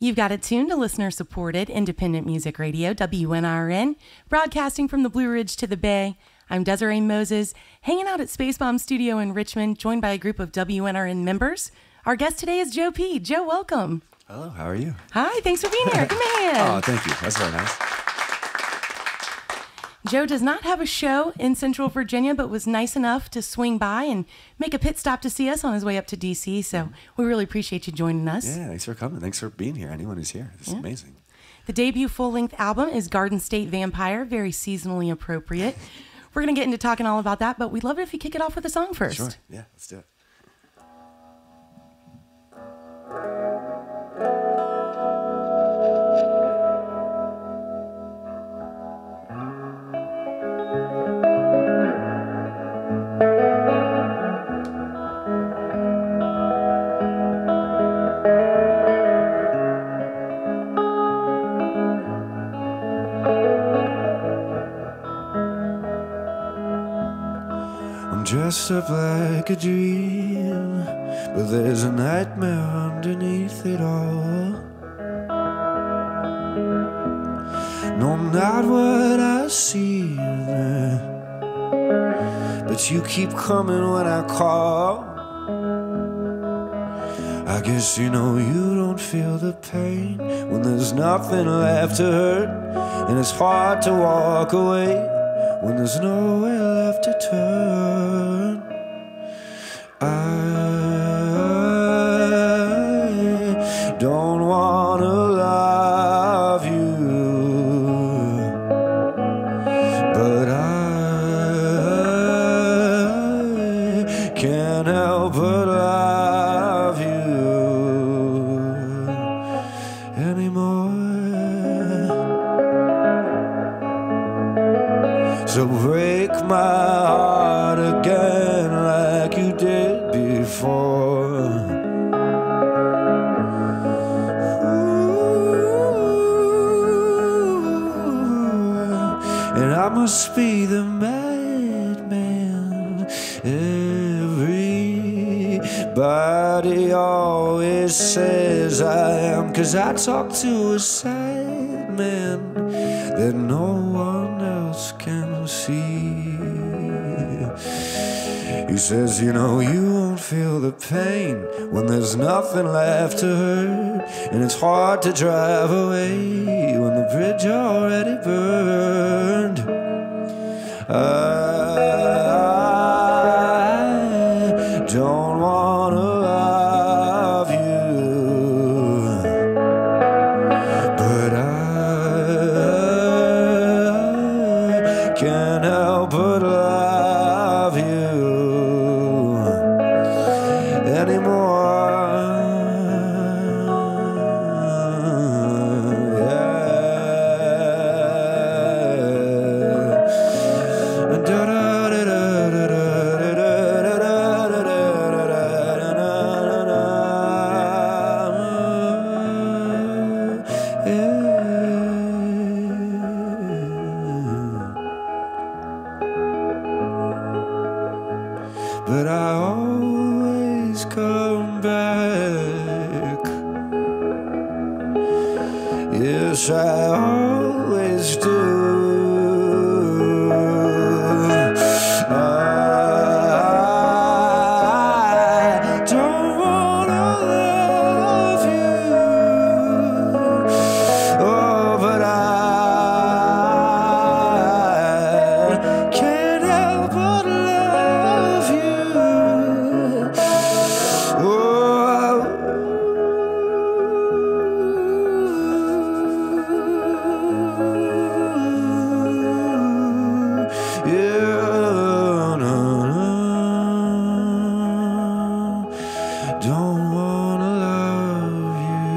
You've got it tuned to listener-supported independent music radio, WNRN, broadcasting from the Blue Ridge to the Bay. I'm Desiree Moses, hanging out at Space Bomb Studio in Richmond, joined by a group of WNRN members. Our guest today is Joe P. Joe, welcome. Hello, how are you? Hi, thanks for being here. Come in. Oh, thank you. That's very nice. Joe does not have a show in Central Virginia, but was nice enough to swing by and make a pit stop to see us on his way up to D.C., so we really appreciate you joining us. Yeah, thanks for coming. Thanks for being here. Anyone who's here. This is amazing. The debut full-length album is Garden State Vampire, very seasonally appropriate. We're going to get into talking all about that, but we'd love it if you kick it off with a song first. Sure, yeah, let's do it. Dressed up like a dream, but there's a nightmare underneath it all. No, not what I see, but you keep coming when I call. I guess you know you don't feel the pain when there's nothing left to hurt, and it's hard to walk away when there's nowhere left to turn. I don't wanna love you, but I can't help but love you anymore. So break my heart again like you did before. Ooh, and I must be the madman everybody always says I am, 'cause I talk to a side man that no one else can see. He says, you know, you won't feel the pain when there's nothing left to hurt, and it's hard to drive away when the bridge already burned. I don't wanna love you, but I can't help but love you anymore. But I always come back. Yes, I always do. I don't wanna love you, oh, but I can't help but love you. Don't wanna love you,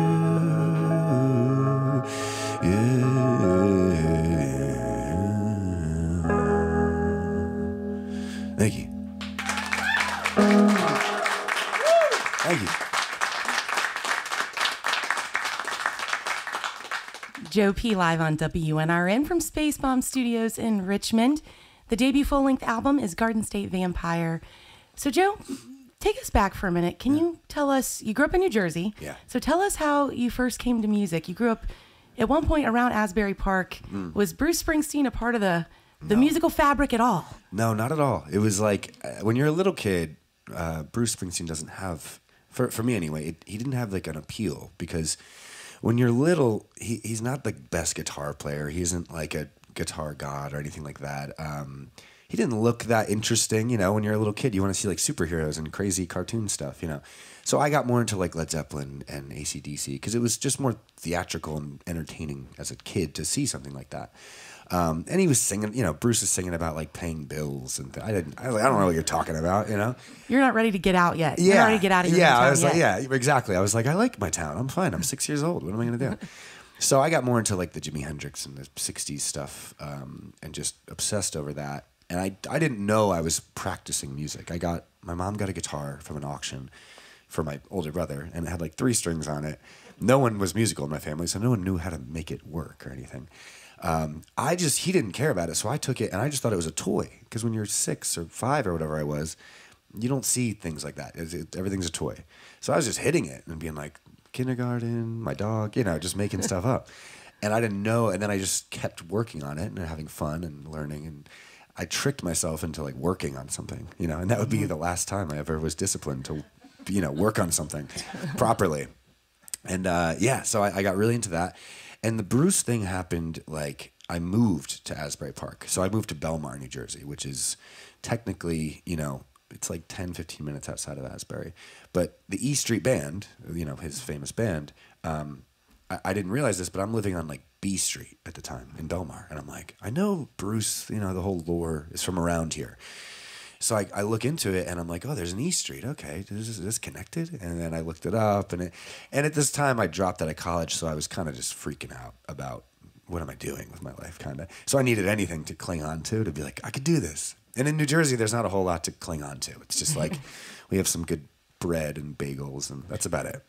yeah. Thank you. Thank you. Joe P. live on WNRN from Space Bomb Studios in Richmond. The debut full-length album is Garden State Vampire. So, Joe, take us back for a minute. Can you tell us, you grew up in New Jersey. Yeah. So tell us how you first came to music. You grew up at one point around Asbury Park. Was Bruce Springsteen a part of the musical fabric at all? No, not at all. It was like when you're a little kid, Bruce Springsteen doesn't have, for me anyway, he didn't have like an appeal, because when you're little, he's not the best guitar player. He isn't like a guitar god or anything like that. He didn't look that interesting, you know. When you're a little kid, you want to see like superheroes and crazy cartoon stuff, you know. So I got more into like Led Zeppelin and AC/DC because it was just more theatrical and entertaining as a kid to see something like that. And he was singing, you know, Bruce is singing about like paying bills, and I don't know what you're talking about, you know. You're not ready to get out yet. You're not ready to get out of your yeah. hometown I was yet. like, yeah, exactly. I was like, I like my town. I'm fine. I'm 6 years old. What am I gonna do? So I got more into like the Jimi Hendrix and the '60s stuff, and just obsessed over that. And I didn't know I was practicing music. My mom got a guitar from an auction for my older brother, and it had like 3 strings on it. No one was musical in my family, so no one knew how to make it work or anything. He didn't care about it, so I took it, and I just thought it was a toy. Because when you're 6 or 5 or whatever I was, you don't see things like that. Everything's a toy. So I was just hitting it and being like, kindergarten, my dog, you know, just making stuff up. And I didn't know, and then I just kept working on it and having fun and learning, and I tricked myself into like working on something, you know, and that would be the last time I ever was disciplined to, you know, work on something properly. And so I got really into that. And the Bruce thing happened, like, I moved to Asbury Park. So I moved to Belmar, New Jersey, which is technically, you know, it's like 10, 15 minutes outside of Asbury. But the E Street Band, you know, his famous band, I didn't realize this, but I'm living on like B Street at the time in Belmar. And I'm like, I know Bruce, you know, the whole lore is from around here. So I look into it, and I'm like, oh, there's an E Street. Okay, is this connected? And then I looked it up, and at this time I dropped out of college, so I was kind of just freaking out about what am I doing with my life, kind of. So I needed anything to cling on to be like, I could do this. And in New Jersey, there's not a whole lot to cling on to. It's just like we have some good bread and bagels, and that's about it.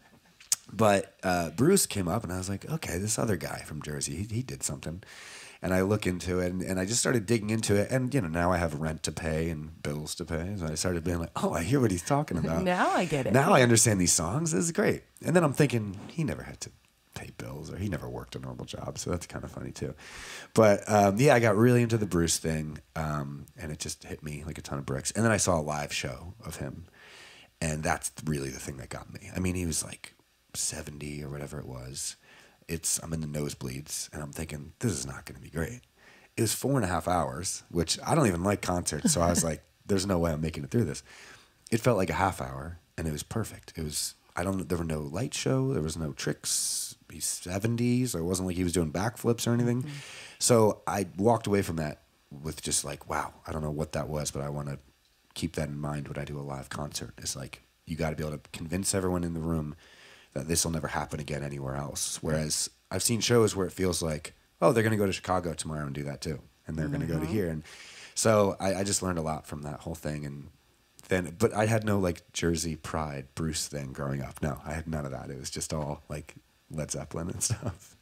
But Bruce came up, and I was like, okay, this other guy from Jersey, he did something. And I look into it, and I just started digging into it. And, you know, now I have rent to pay and bills to pay. So I started being like, oh, I hear what he's talking about. Now I get it. Now I understand these songs. This is great. And then I'm thinking, he never had to pay bills, or he never worked a normal job. So that's kind of funny, too. But, I got really into the Bruce thing, and it just hit me like a ton of bricks. And then I saw a live show of him, and that's really the thing that got me. I mean, he was like 70 or whatever it was. I'm in the nosebleeds, and I'm thinking, this is not going to be great. It was 4.5 hours, which I don't even like concerts, so I was like, there's no way I'm making it through this. It felt like a half hour, and it was perfect. There were no light show, there was no tricks. He's 70, so it wasn't like he was doing backflips or anything. Mm-hmm. So I walked away from that with just like, wow, I don't know what that was, but I want to keep that in mind when I do a live concert. It's like, you got to be able to convince everyone in the room that this will never happen again anywhere else. Whereas I've seen shows where it feels like, oh, they're going to go to Chicago tomorrow and do that too. And they're going to go to here. And so I just learned a lot from that whole thing. And then, but I had no like Jersey pride Bruce thing growing up. No, I had none of that. It was just all like Led Zeppelin and stuff.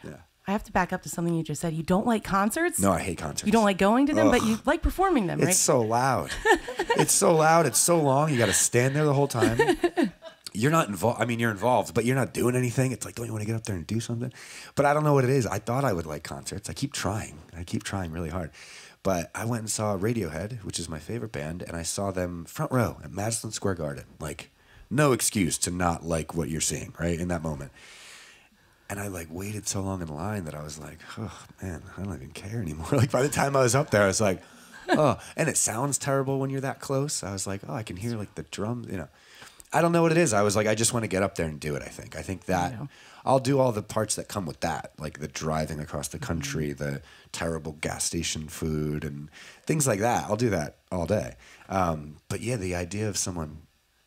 Yeah. I have to back up to something you just said. You don't like concerts? No, I hate concerts. You don't like going to them, but you like performing them, right? It's so loud. It's so loud. It's so long. You got to stand there the whole time. You're not involved. I mean, you're involved, but you're not doing anything. It's like, don't you want to get up there and do something? But I don't know what it is. I thought I would like concerts. I keep trying really hard. But I went and saw Radiohead, which is my favorite band, and I saw them front row at Madison Square Garden. Like, no excuse to not like what you're seeing, right, in that moment. And I like waited so long in line that I was like, oh, man, I don't even care anymore. Like, by the time I was up there, I was like, oh. And it sounds terrible when you're that close. I was like, oh, I can hear like the drums, you know. I don't know what it is. I was like, I just want to get up there and do it, I think. I think that I'll do all the parts that come with that, like the driving across the country, the terrible gas station food and things like that. I'll do that all day. But yeah, the idea of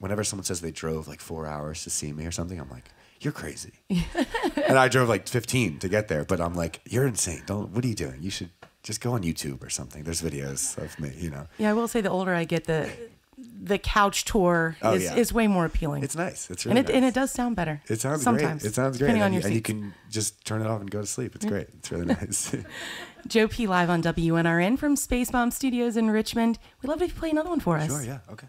whenever someone says they drove like 4 hours to see me or something, I'm like, you're crazy. And I drove like 15 to get there, but I'm like, you're insane. What are you doing? You should just go on YouTube or something. There's videos of me, you know. Yeah, I will say the older I get, the couch tour is way more appealing. It's nice. It's really nice. And it does sound better. It sounds sometimes. Great. It sounds great. Depending on your seats. And you can just turn it off and go to sleep. It's great. It's really nice. Joe P. live on WNRN from Space Bomb Studios in Richmond. We'd love if you play another one for us. Sure, yeah. Okay.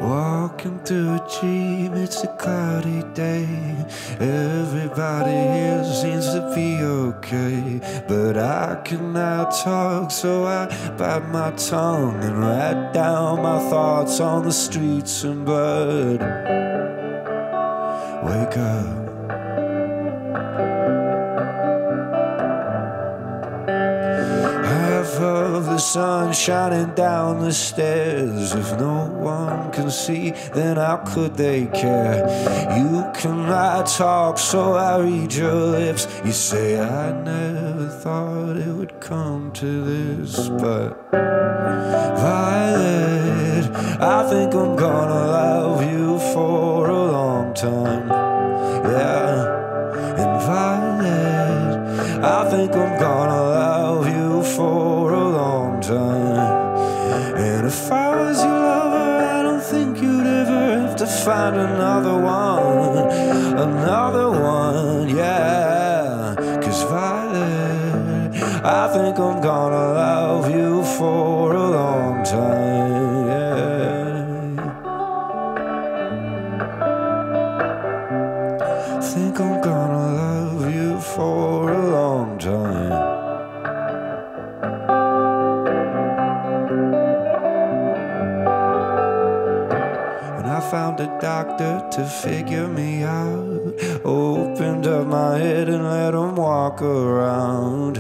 Walking through a dream, it's a cloudy day. Everybody here seems to be okay, but I cannot talk, so I bite my tongue and write down my thoughts on the streets in blood. Wake up. Half of the sun shining down the stairs. If no one can see, then how could they care? You cannot talk, so I read your lips. You say I never thought it would come to this, but Violet, I think I'm gonna love you for a long time. Yeah, and Violet, I think I'm gonna love you for a long time. And if I was your lover, I don't think you'd ever have to find another one, yeah. 'Cause Violet, I think I'm gonna love you for a long time, yeah. Think I'm gonna love you for a long time. And I found a doctor to figure me out. Opened up my head and let him walk around.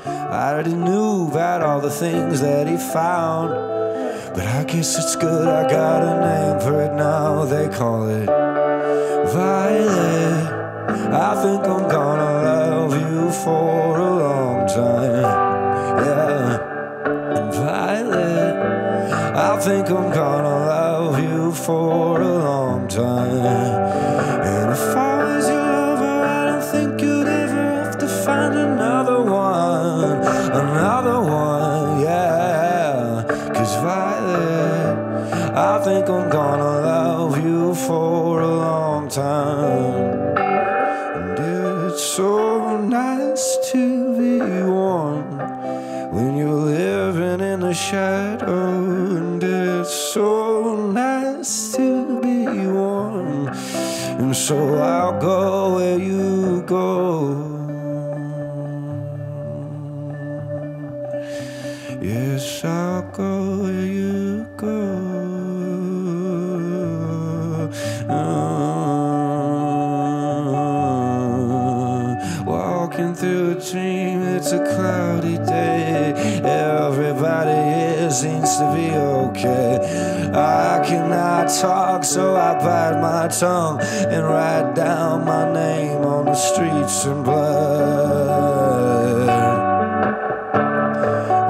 I already knew about all the things that he found, but I guess it's good I got a name for it now. They call it Violet. I think I'm gonna love you for a long time, yeah. And Violet, I think I'm gonna love you for a long time. And if I was your lover, I don't think you'd ever have to find another one, yeah. 'Cause Violet, I think I'm gonna love you for a long time. It's so nice to be warm when you're living in the shadow. And it's so nice to be warm, and so I'll go where you go. Yes, I'll go where you go. Walking through a dream, it's a cloudy day. Everybody here seems to be okay. I cannot talk, so I bite my tongue and write down my name on the streets in blood.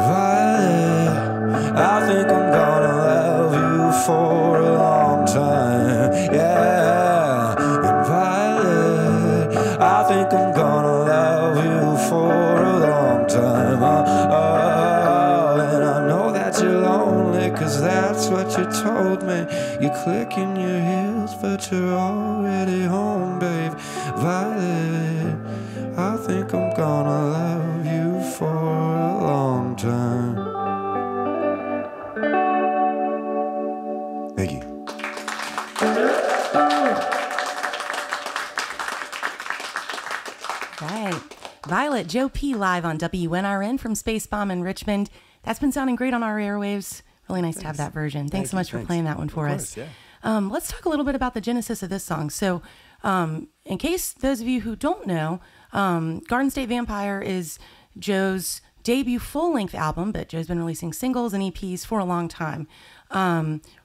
Violet, I think I'm gonna love you for a long time, yeah. And Violet, I think I'm gonna love you for a long time. And I know that you're lonely, 'cause that's what you told me. You're clicking your heels, but you're already home, babe. Violet, I think I'm gonna love you for a long time. Thank you. Right. Violet, Joe P. live on WNRN from Space Bomb in Richmond. That's been sounding great on our airwaves. Really nice to have that version. Thanks so much for playing that one for us. Yeah. Let's talk a little bit about the genesis of this song. So, in case those of you who don't know, Garden State Vampire is Joe's debut full-length album, but Joe's been releasing singles and EPs for a long time.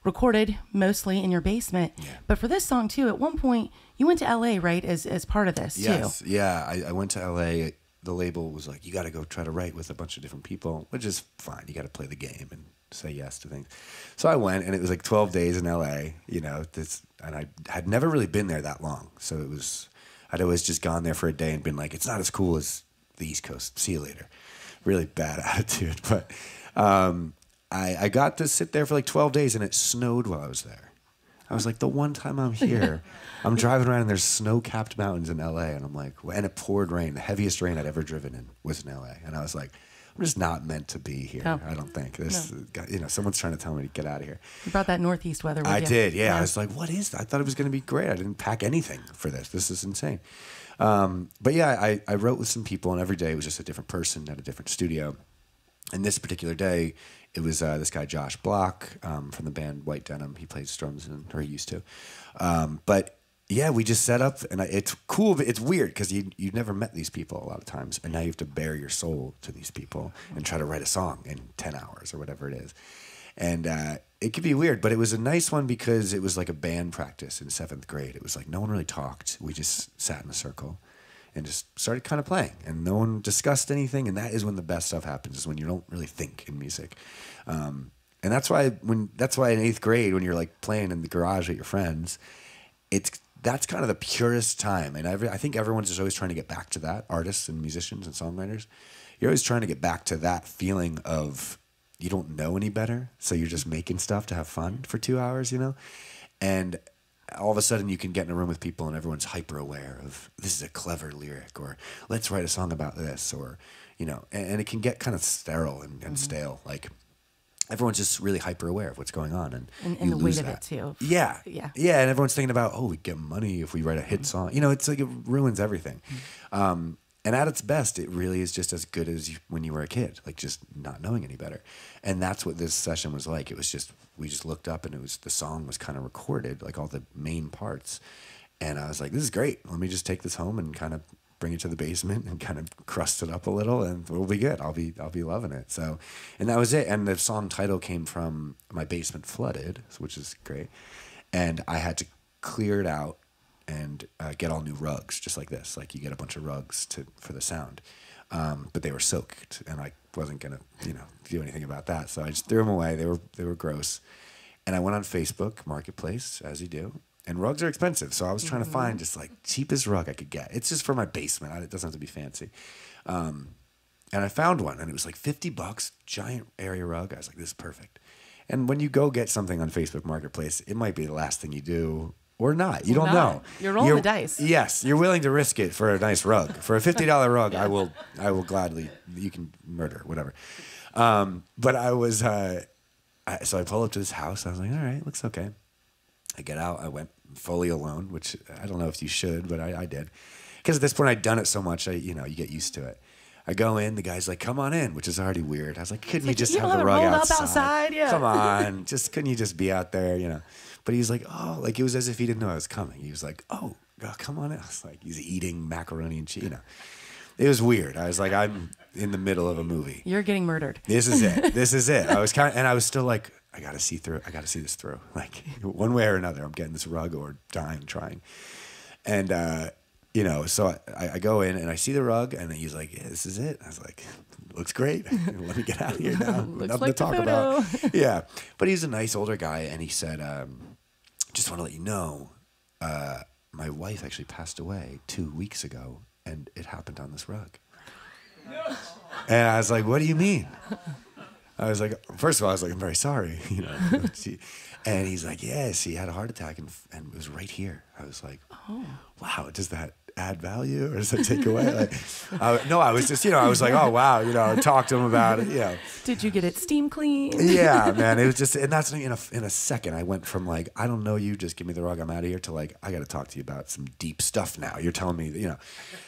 Recorded mostly in your basement. Yeah. But for this song, too, at one point, you went to L.A., right, as part of this, yes, too? Yeah, I went to L.A. The label was like, you got to go try to write with a bunch of different people, which is fine. You got to play the game and say yes to things. So I went, and it was like 12 days in L.A., and I had never really been there that long. So I'd always just gone there for a day and been like, it's not as cool as the East Coast. See you later. Really bad attitude. But I got to sit there for like 12 days, and it snowed while I was there. I was like, the one time I'm here, I'm driving around and there's snow-capped mountains in LA, and I'm like, and it poured rain. The heaviest rain I'd ever driven in was in LA, and I was like, I'm just not meant to be here. No. I don't think someone's trying to tell me to get out of here. You brought that Northeast weather with you. I did, yeah. I was like, what is that? I thought it was going to be great. I didn't pack anything for this. This is insane. But yeah, I wrote with some people, and every day was just a different person at a different studio. And this particular day, it was this guy, Josh Block, from the band White Denim. He plays drums, or he used to. But yeah, we just set up, and it's cool, but it's weird because you've never met these people a lot of times, and now you have to bare your soul to these people and try to write a song in 10 hours or whatever it is. And it could be weird, but it was a nice one because it was like a band practice in 7th grade. It was like no one really talked. We just sat in a circle and just started kind of playing, and no one discussed anything. And that is when the best stuff happens, is when you don't really think in music. And that's why in 8th grade, when you're like playing in the garage with your friends, that's kind of the purest time. And I think everyone's just always trying to get back to that. Artists and musicians and songwriters, you're always trying to get back to that feeling of you don't know any better, so you're just making stuff to have fun for 2 hours, And all of a sudden you can get in a room with people and everyone's hyper aware of, this is a clever lyric, or let's write a song about this, or, and it can get kind of sterile and stale. Like, everyone's just really hyper aware of what's going on, and the weight of it too. Yeah, and everyone's thinking about, we get money if we write a hit song. It's like it ruins everything. And at its best, it really is just as good as when you were a kid, like just not knowing any better. And that's what this session was like. It was just, we just looked up, and the song was kind of recorded, like all the main parts. And I was like, this is great. Let me just take this home and kind of bring it to the basement and kind of crust it up a little, and we'll be good. I'll be loving it. So, and that was it. And the song title came from My Basement Flooded, which is great. And I had to clear it out and get all new rugs, just like this. Like, you get a bunch of rugs for the sound. But they were soaked, and I wasn't gonna, do anything about that. So I just threw them away. They were gross. And I went on Facebook Marketplace, as you do. And rugs are expensive, so I was trying to find just like cheapest rug I could get. It's just for my basement. It doesn't have to be fancy. And I found one, and it was like $50, giant area rug. I was like, this is perfect. And when you go get something on Facebook Marketplace, it might be the last thing you do. Or not. You don't know. You're rolling the dice. Yes, you're willing to risk it for a nice rug. For a $50 rug, I will gladly. You can murder, whatever. But I was. So I pull up to this house. I was like, all right, looks okay. I get out. I went fully alone, which I don't know if you should, but I did. Because at this point, I'd done it so much, you get used to it. I go in. The guy's like, "Come on in," which is already weird. I was like, "Couldn't you just have the rug outside? Yeah. Come on, couldn't you just be out there, But he's like, "Oh," like it was as if he didn't know I was coming. He was like, "Oh, come on in." I was like, he's eating macaroni and cheese. It was weird. I was like, I'm in the middle of a movie. You're getting murdered. This is it. This is it. I was and I was still like, I gotta see through. I gotta see this through. Like, one way or another, I'm getting this rug or dying trying. And so I go in and I see the rug, and he's like, "Yeah, this is it." I was like, "Looks great. Let me get out of here now. Nothing like to talk about." Yeah, but he's a nice older guy, and he said, "Just want to let you know, my wife actually passed away 2 weeks ago, and it happened on this rug." And I was like, "What do you mean?" I was like, first of all, I was like, "I'm very sorry," And he's like, "Yes, he had a heart attack, and it was right here." I was like, "Oh, wow! Does that add value, or does that take away?" No, I was just, I was like, "Oh, wow!" Talk to him about it. Did you get it steam cleaned? Yeah, man. It was just, and that's in a second. I went from like, "I don't know you, just give me the rug, I'm out of here," to like, "I got to talk to you about some deep stuff now. You're telling me,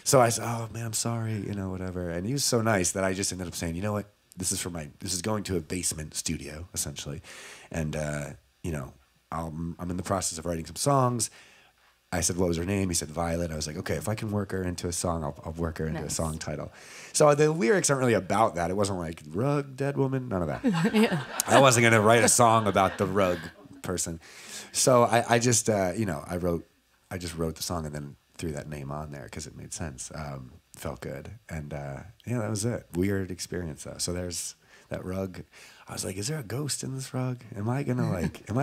So I said, "Oh man, I'm sorry," whatever. And he was so nice that I just ended up saying, "You know what? This is going to a basement studio essentially, and I'm in the process of writing some songs." I said, "What was her name?" He said, "Violet." I was like, "Okay, if I can work her into a song, I'll work her into a song title." So the lyrics aren't really about that. It wasn't like rug, dead woman, none of that. Yeah. I wasn't going to write a song about the rug person. So I just, I just wrote the song and then threw that name on there because it made sense. Felt good. And that was it. Weird experience though. So there's that rug. I was like, is there a ghost in this rug? Am I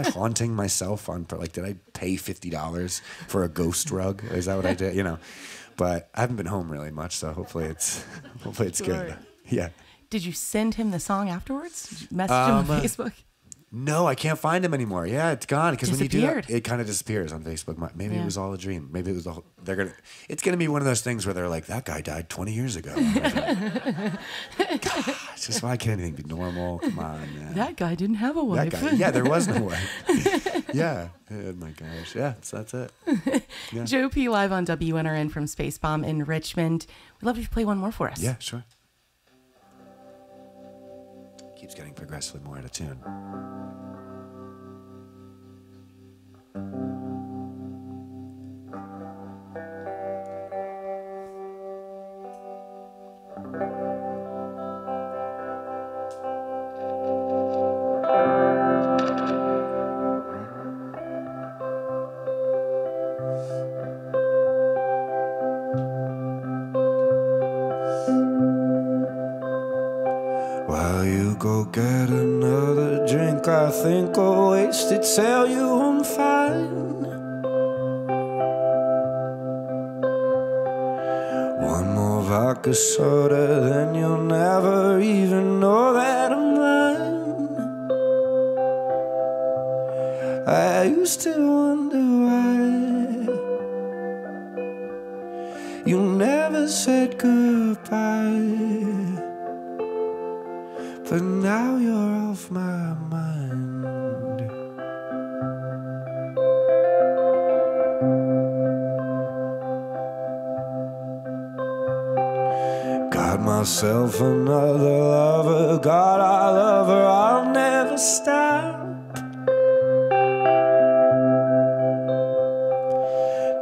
haunting myself did I pay $50 for a ghost rug? Is that what I did? But I haven't been home really much, so hopefully it's good. Yeah. Did you send him the song afterwards? Did you message him on Facebook? No, I can't find him anymore. Yeah, it's gone because when you do that, it kind of disappears on Facebook. Maybe it was all a dream. Maybe it was the whole, it's gonna be one of those things where they're like, that guy died 20 years ago. God, it's just why can't anything be normal? Come on, man. That guy didn't have a wife. That guy, yeah, there was no wife. Yeah. Oh my gosh. Yeah, so that's it. Yeah. Joe P. live on WNRN from Space Bomb in Richmond. We'd love if you play one more for us. Yeah, sure. Keeps getting progressively more out of tune. While you go get another drink, I think I'll waste to tell you I'm fine. One more vodka soda, then you'll never even know that I'm lying. I used to wonder why you never said goodbye. But now you're off my mind. Got myself another lover, God, I love her, I'll never stop.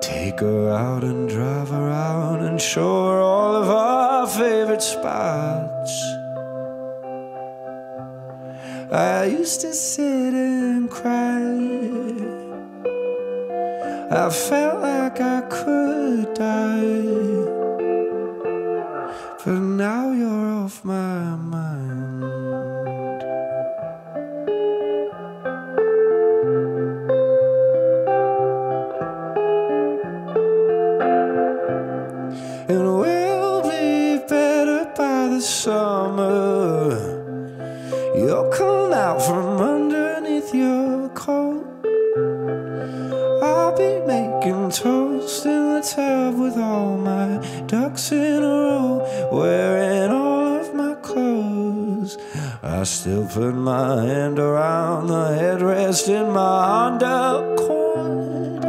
Take her out and drive around and show her all of our favorite spots. I used to sit and cry. I felt like I could die. But now you're off my mind. And we'll be better by the summer. You'll come out from underneath your coat. I'll be making toast in the tub with all my ducks in a row, wearing all of my clothes. I still put my hand around the headrest in my undercoat.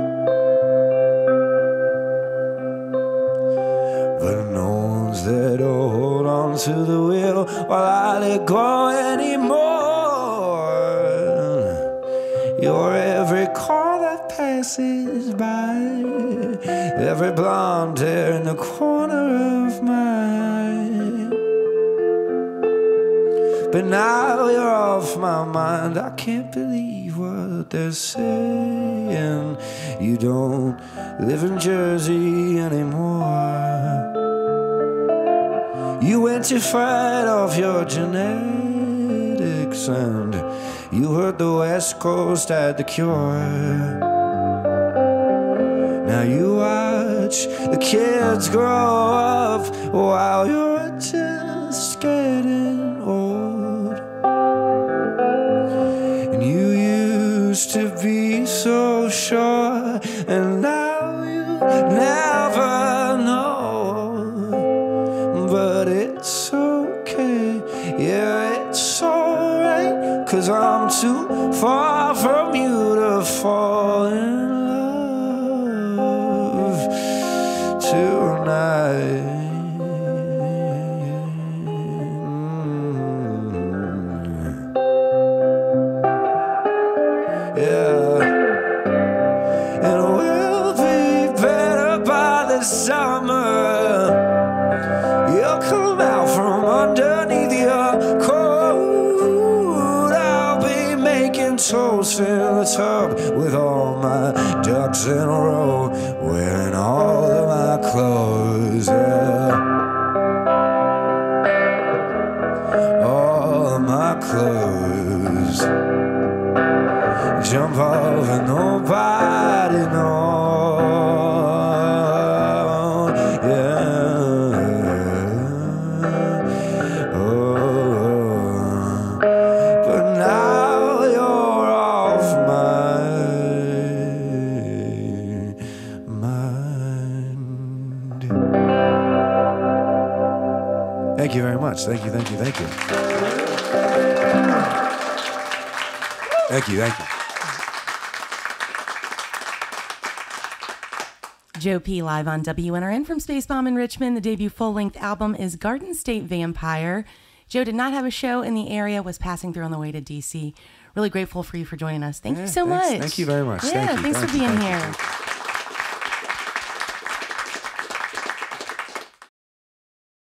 But no one's there to hold on to the wheel while I let go anymore. You're every car that passes by, every blonde hair in the corner of my eye. But now you're off my mind. I can't believe what they're saying. You don't live in Jersey anymore. You went to fight off your genetics, and you heard the West Coast had the cure. Now you watch the kids grow up while you're just getting old. And you used to be so sure, and now you never know. But it's okay, yeah, it's alright, 'cause I'm too far from you to fall in love tonight. Yeah, and we'll be better by the summer. You'll come out from underneath your coat. I'll be making toast in the tub with all my ducks in a row, wearing all of my clothes, yeah. All of my clothes. Jump off and nobody knows, yeah. Oh. Thank you very much. Thank you. Thank you. Joe P. live on WNRN from Space Bomb in Richmond. The debut full-length album is Garden State Vampire. Joe did not have a show in the area, was passing through on the way to D.C. Really grateful for you for joining us. Thank you so much. Thank you very much. Yeah, thanks for being here.